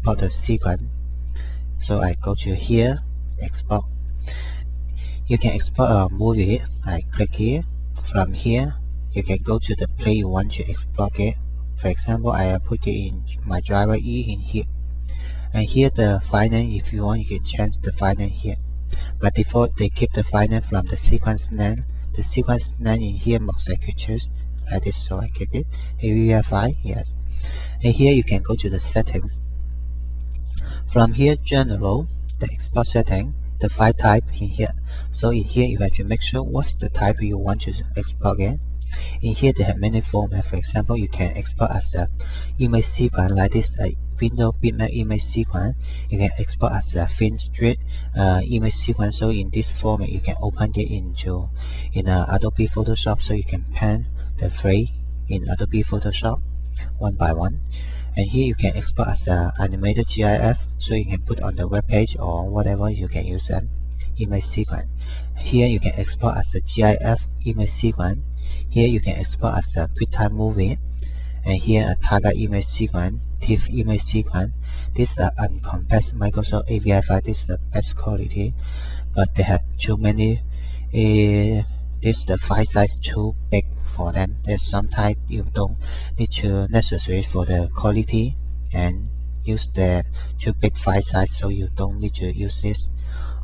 export the sequence. So I go to here, export. You can export a movie. I click here. From here, you can go to the place you want to export it. For example, I put it in my driver E in here. And here the file name, if you want, you can change the file name here. By default, they keep the file name from the sequence name. The sequence name in here must I could choose like this, so I keep it. AVI file, yes. And here you can go to the settings. From here, general, the export setting, the file type in here. So in here, you have to make sure what's the type you want to export in. In here, they have many formats. For example, you can export as a image sequence like this, a window bitmap image sequence. You can export as a thin strip image sequence. So in this format, you can open it in Adobe Photoshop. So you can pan the frame in Adobe Photoshop one by one. And here you can export as an animated GIF, so you can put on the web page or whatever. You can use an image sequence. Here you can export as a GIF image sequence. Here you can export as a QuickTime movie, and here a target image sequence, TIFF image sequence. This is an uncompressed Microsoft AVI file. This is the best quality, but they have too many. This the file size too big for them. There's sometimes you don't need to necessary for the quality and use the too big file size, so you don't need to use this.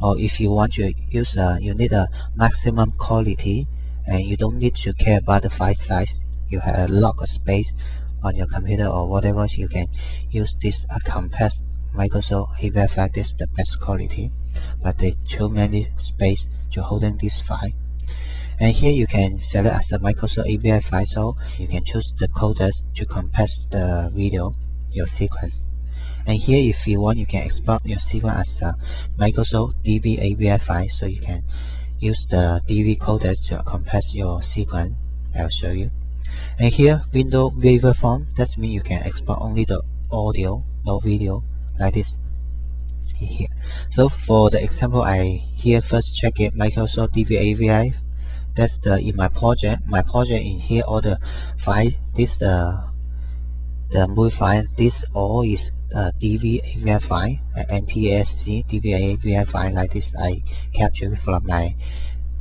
Or if you want to use you need a maximum quality and you don't need to care about the file size, you have a lot of space on your computer or whatever, you can use this compressed Microsoft AVI file. This is the best quality, but there's too many space to holding this file. And here you can select as a Microsoft AVI file, so you can choose the codec to compress the video, your sequence. And here if you want, you can export your sequence as a Microsoft DV AVI file, so you can use the DV codec to compress your sequence. I'll show you. And here window waiver form, that means you can export only the audio, no video, like this here. So for the example, I here first check it Microsoft DV AVI. That's the in my project. My project in here all the file. This the movie file. This all is DV AVI file, NTSC DV AVI file like this. I capture it from my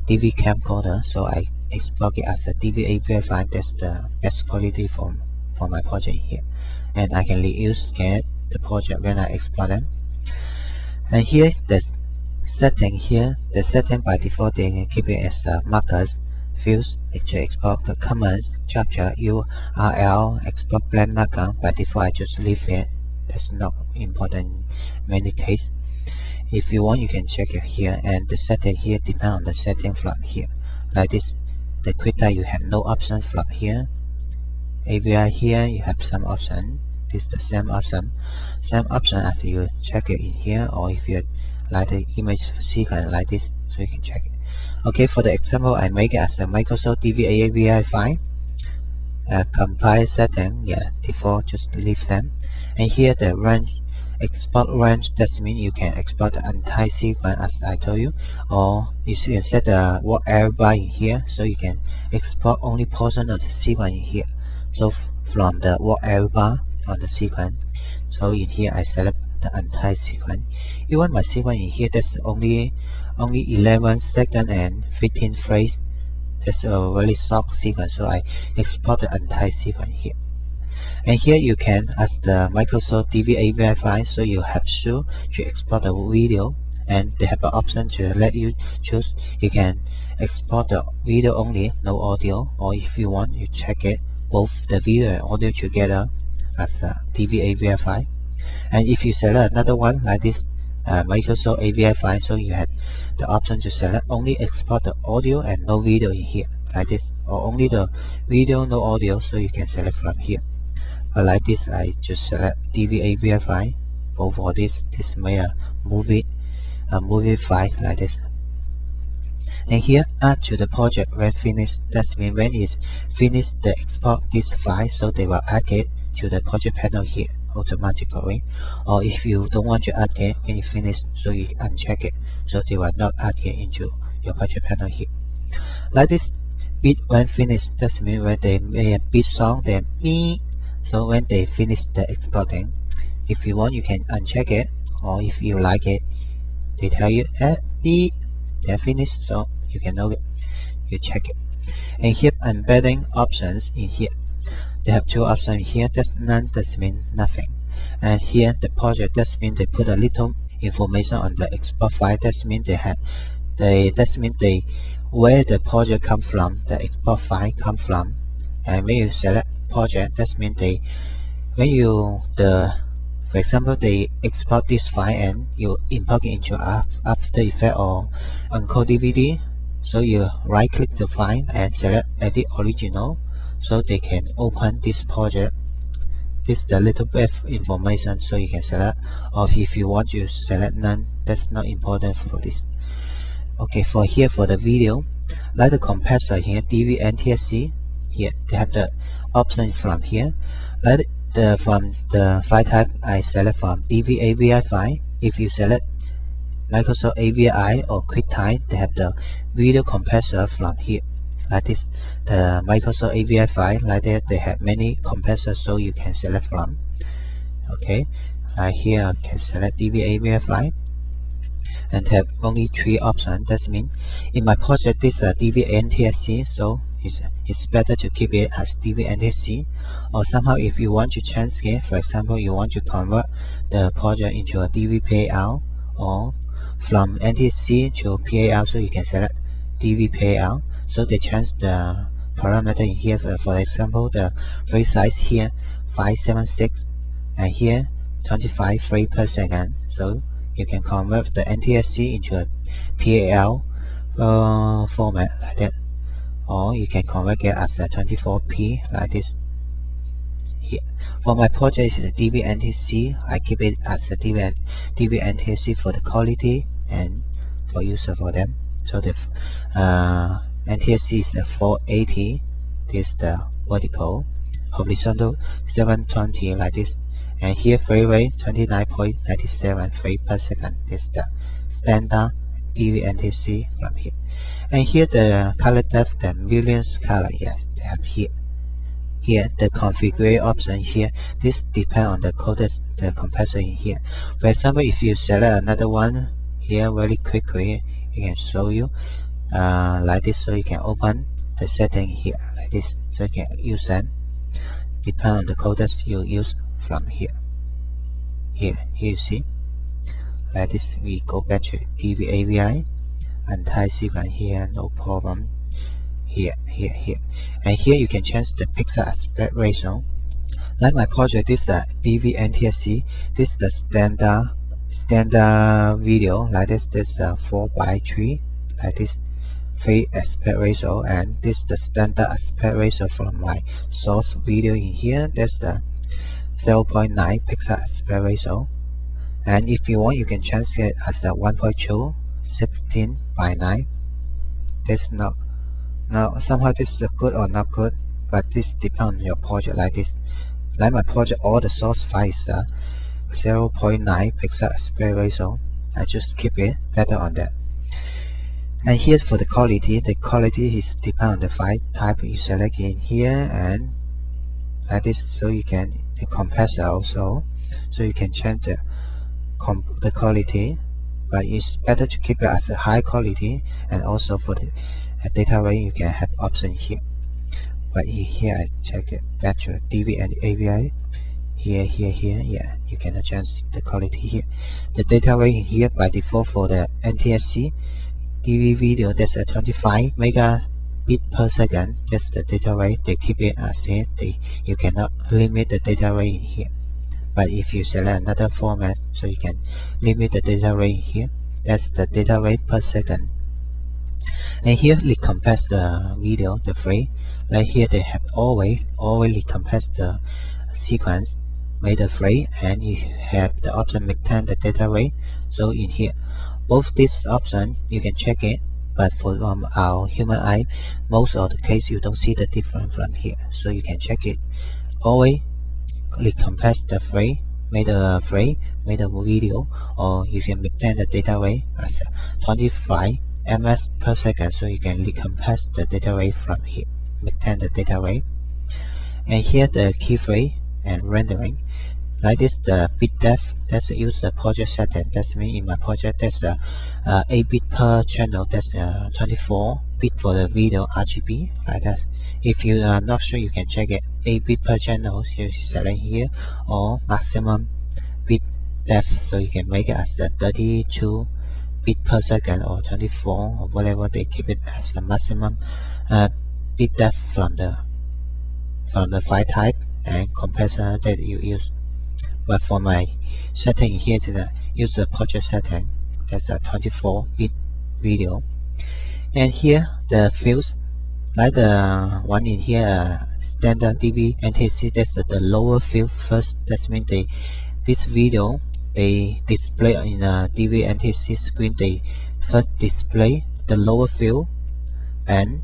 DV camcorder, so I export it as a DV AVI file. That's the best quality for my project here, and I can reuse the project when I export them. And here the setting here, the setting by default they keep it as markers, fields, export the comments, chapter, URL, export blank marker. By default I just leave it. That's not important in many cases. If you want, you can check it here, and the setting here depend on the setting from here. Like this, the QuickTime you have no option from here. AVI here you have some option. This is the same option as you check it in here, or if you like the image sequence like this, so you can check it. Okay, for the example, I make it as a Microsoft DV AVI file. Compile setting, yeah, default, just leave them. And here the range, export range, that means you can export the entire sequence as I told you, or you can set the word error bar in here, so you can export only portion of the sequence in here. So from the word error bar on the sequence, so in here I select the entire sequence. Even my sequence in here, that's only 11 seconds and 15 frames. That's a very short sequence, so I export the entire sequence here. And here you can, as the Microsoft DV AVI file, so you have to export the video, and they have an option to let you choose. You can export the video only, no audio, or if you want, you check it both the video and audio together as a DV AVI file. And if you select another one like this Microsoft AVI file, so you have the option to select only export the audio and no video in here like this, or only the video no audio, so you can select from here. But like this, I just select DV AVI file, both of this may a movie file like this. And here add to the project when finished. That means when it's finished the export this file, so they will add it to the project panel here automatically. Or if you don't want to add it when you finish, so you uncheck it, so they will not add it into your project panel here. Like this, bit when finished, that means when they make a bit song, they me. So when they finish the exporting, If you want, you can uncheck it, or if you like it, they tell you they're finished, so you can know it. You check it. And here embedding options in here. They have two options here. That's none, that means nothing. And here the project, that means they put a little information on the export file. That means where the project come from, the export file come from. And when you select project, that means for example, they export this file and you import it into After Effects or Uncle DVD. So you right click the file and select Edit Original, so they can open this project. This is the little bit of information, so you can select, or if you want to select none, that's not important for this. Okay, for the video, like the compressor here, DV NTSC, here they have the option from here. Like from the file type, I select from DV AVI file. If you select Microsoft AVI or QuickTime, they have the video compressor from here. Like this, the Microsoft AVI file, like that, they have many compressors, so you can select from. Okay, here I can select DV AVI file and have only 3 options. That means in my project this is a DV NTSC, so it's better to keep it as DV NTSC. Or somehow if you want to change it, for example, you want to convert the project into a DV PAL or from NTSC to PAL, so you can select DV PAL. So they change the parameter in here. For example, the frame size here 576 and here 25 frames per second. So you can convert the NTSC into a PAL format like that, or you can convert it as a 24p like this. Here, for my project is a DV NTSC. I keep it as a DV NTSC for the quality and for user for them. So the NTSC is a 480. This is the vertical, horizontal 720 like this. And here frame rate 29.97 frames per second. This is the standard DV NTSC from here. And here the color depth, the millions color, yes, they have here. Here the configure option here. This depends on the codec, the compressor in here. For example, if you select another one here very quickly, it can show you like this. So you can open the setting here like this. So you can use them. Depend on the codec you use from here. Here you see like this. We go back to DV AVI and type sequence here, no problem. Here, and here you can change the pixel aspect ratio. Like my project, this is the DV NTSC. This is the standard video like this. This is 4:3 like this 3 aspect ratio, and this is the standard aspect ratio from my source video in here. That's the 0.9 pixel aspect ratio. And if you want, you can change it as a 1.2 16:9. This not now somehow this is good or not good, but this depends on your project. Like this, like my project, all the source files are 0.9 pixel aspect ratio. I just keep it better on that. And here for the quality is depend on the file type you select in here, and like this. So you can the compressor also, so you can change the quality, but it's better to keep it as a high quality. And also for the data rate, you can have option here. But here I check it back to DV and AVI. Here, yeah, you can adjust the quality here. The data rate in here by default for the NTSC DV video, that's a 25 megabit per second. That's the data rate. They keep it as it. You cannot limit the data rate in here. But if you select another format, so you can limit the data rate here. That's the data rate per second. And here recompress the video, the frame. Like here they have always recompress the sequence, made the frame, and you have the option maintain the data rate. So in here, both these options you can check it, but for our human eye, most of the case you don't see the difference from here. So you can check it. Always recompress the frame, made a video, or you can maintain the data rate as 25 ms per second. So you can recompress the data rate from here, maintain the data rate. And here the keyframe and rendering. Like this, the bit depth, that's use the project setting. That's mean in my project, that's the 8 bit per channel. That's 24 bit for the video RGB, like that. If you are not sure, you can check it. 8 bit per channel, you select here, or maximum bit depth, so you can make it as a 32 bit per second or 24 or whatever. They keep it as the maximum bit depth from the file type and compressor that you use. But for my setting here, to use the project setting, that's a 24 bit video. And here the fields, like the one in here, standard DV NTSC, that's the lower field first. That means this video they display in a DV NTSC screen. They first display the lower field and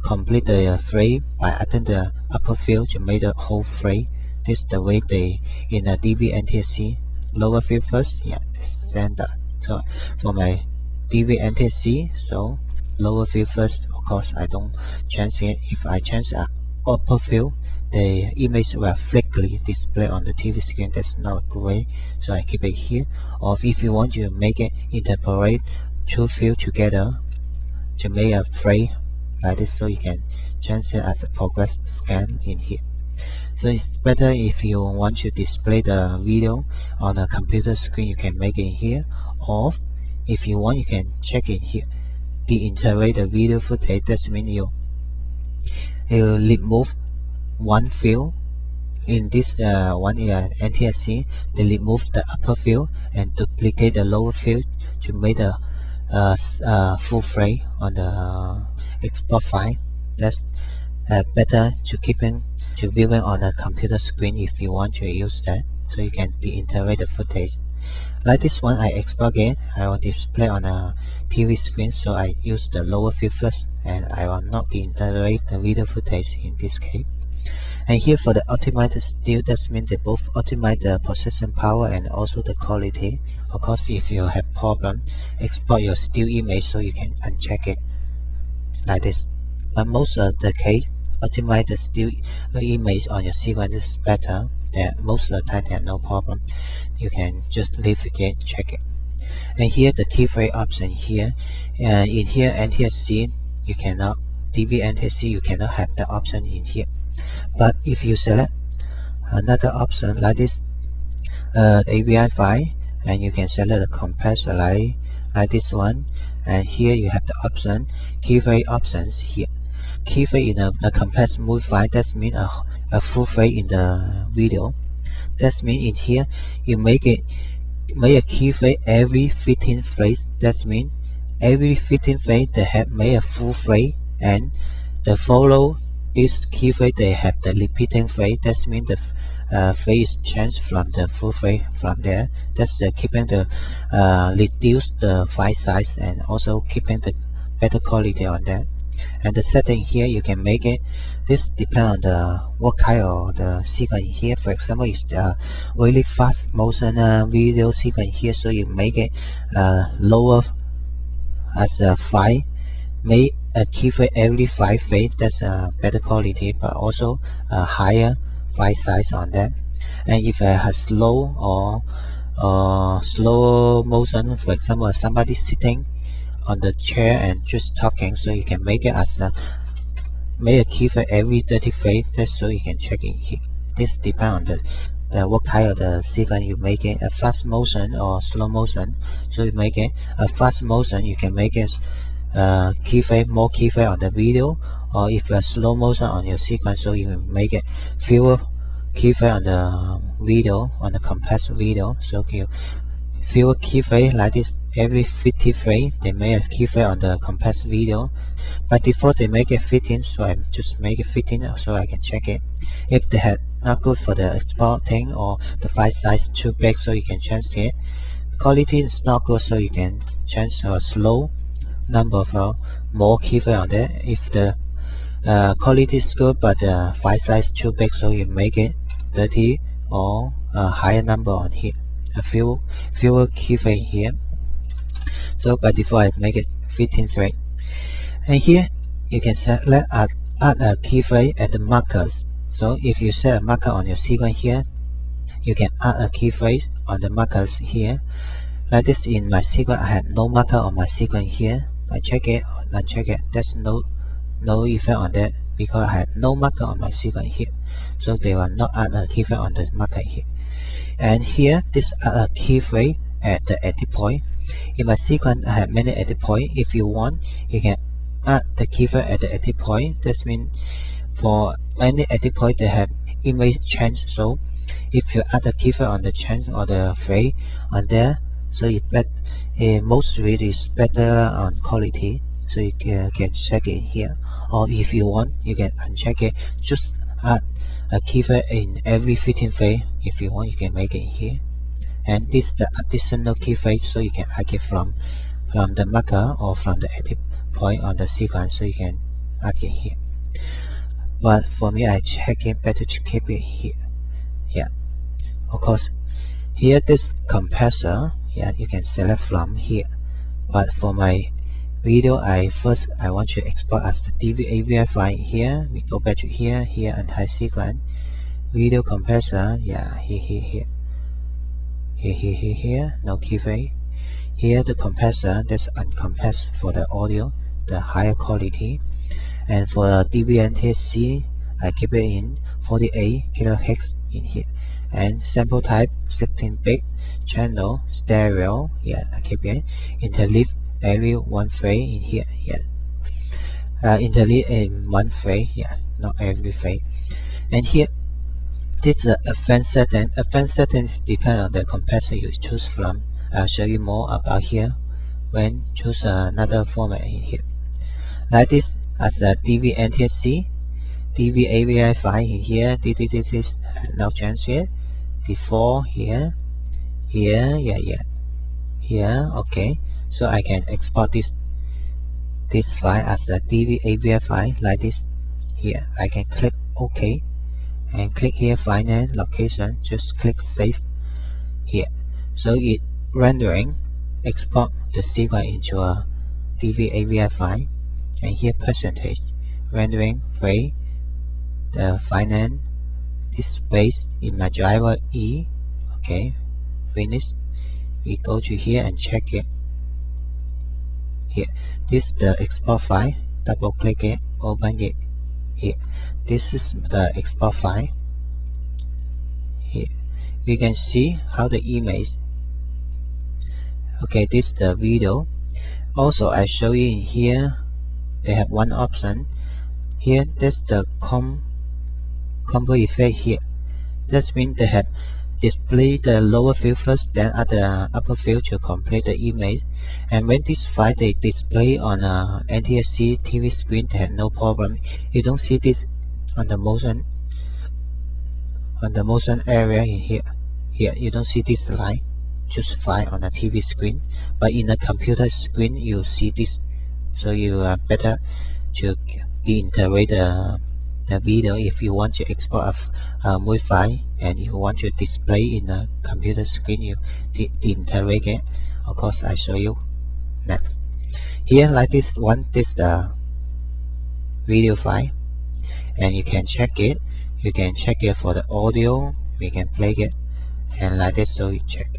complete the frame by adding the upper field to make the whole frame. This is the way they in a DV NTSC, lower field first, yeah, standard. So for my DV NTSC, so lower field first. Of course, I don't change it. If I change the upper field, the image will flickily display on the TV screen. That's not a good way, so I keep it here. Or if you want to make it interpolate two fields together to make a frame like this, so you can change it as a progress scan in here. So it's better if you want to display the video on a computer screen, you can make it in here. Or if you want, you can check it here. Deiterate the video footage. That means you remove one field in this one NTSC. They remove the upper field and duplicate the lower field to make the full frame on the export file. That's better to keeping to viewing on a computer screen if you want to use that, so you can deiterate the footage. Like this one, I export it. I will display on a TV screen, so I use the lower field first, and I will not deiterate the video footage in this case. And here for the optimized still, that means they both optimize the processing power and also the quality. Of course, if you have problem, export your still image so you can uncheck it like this. But most of the case, optimize the still image on your sequence is better. That most of the time there are no problem. You can just leave it, check it. And here the keyframe option here. In here NTSC, you cannot, DV NTSC, you cannot have the option in here. But if you select another option like this, AVI file, and you can select the compressor like this one, and here you have the option keyframe options here. Keyframe in a compressed movie file, that means a full frame in the video. That means in here you make a keyframe every 15 frames. That means every 15 frames they have made a full frame, and the follow this keyframe they have the repeating frame. That means the frame is changed from the full frame from there. That's the keeping the reduce the file size and also keeping the better quality on that. And the setting here, you can make it, this depends on the what kind of the sequence here. For example, it's really fast motion video sequence here, so you make it lower as a 5, make a keyframe every 5 frames. That's better quality, but also a higher file size on that. And if it has slow or slow motion, for example, somebody sitting on the chair and just talking, so you can make it as make a keyframe every 30 frames. That's so you can check it here. This depends on the what kind of the sequence you make it, a fast motion or slow motion. So you make it a fast motion, you can make it keyframe, more keyframe on the video, or if a slow motion on your sequence, so you can make it fewer keyframe on the video, on the compressed video. So you fewer keyframe like this every 50 frames. They make a keyframe on the compressed video. By default they make it 15, so I just make it 15 so I can check it. If they had not good for the exporting or the file size too big, so you can change it. Quality is not good, so you can change a slow number of more keyframe on there. If the quality is good but the file size too big, so you make it 30 or a higher number on here, a fewer keyframe here. So by default I make it 15 frame. And here you can select add a keyframe at the markers. So if you set a marker on your sequence here, you can add a keyframe on the markers here. Like this, in my sequence, I have no marker on my sequence here. I check it, uncheck it. There's no effect on that because I have no marker on my sequence here. So they will not add a keyframe on the marker here. And here, this add a keyframe at the edit point. In my sequence, I have many edit points. If you want, you can add the keyframe at the edit point. That means for any edit point, they have image change. So if you add a keyframe on the change or the frame on there, so most of it is better on quality. So you can check it here. Or if you want, you can uncheck it. Just add a keyframe in every 15 frame. If you want, you can make it here. And this is the additional keyframe, so you can add it from the marker or from the edit point on the sequence, so you can add it here. But for me, I check it better to keep it here. Yeah, of course, here this compressor, yeah, you can select from here. But for my video, I want to export as the AVI file here. We go back to here, entire sequence, video compressor, yeah, here, no keyframe. Here the compressor, that's uncompressed for the audio, the higher quality. And for the DVNTC, I keep it in 48 kHz in here. And sample type 16-bit, channel stereo, yeah, I keep it. Interleave every one frame in here, yeah. Interleave in one frame, yeah, not every frame. And here, this is advanced setting. Advanced settings depend on the compressor you choose from. I'll show you more about here when choose another format in here. Like this, as a DVNTC, DVAVI file in here. This is no change here. Default here, yeah, here. Okay, so I can export this file as a DVAVI file like this. Here, I can click OK. And click here, file name, location, just click save here. So it rendering, export the sequence into a DVAVI file. And here percentage, rendering frame, the file name, this space in my driver E. Okay, finish. We go to here and check it. Here, this is the export file. Double click it, open it. Here, this is the export file. Here, you can see how the image. Okay, this is the video. Also, I show you in here. They have one option. Here, that's the combo effect here. That means they have display the lower field first, then add the upper field to complete the image. And when this file they display on a NTSC TV screen, they have no problem. You don't see this on the motion area in here. Here you don't see this line, just file on a TV screen. But in a computer screen, you see this. So you are better to integrate the video if you want to export a movie file and you want to display in a computer screen. You integrate it. Of course, I show you next. Here, like this one, this is the video file, and you can check it. You can check it for the audio. We can play it, and like this, so you check.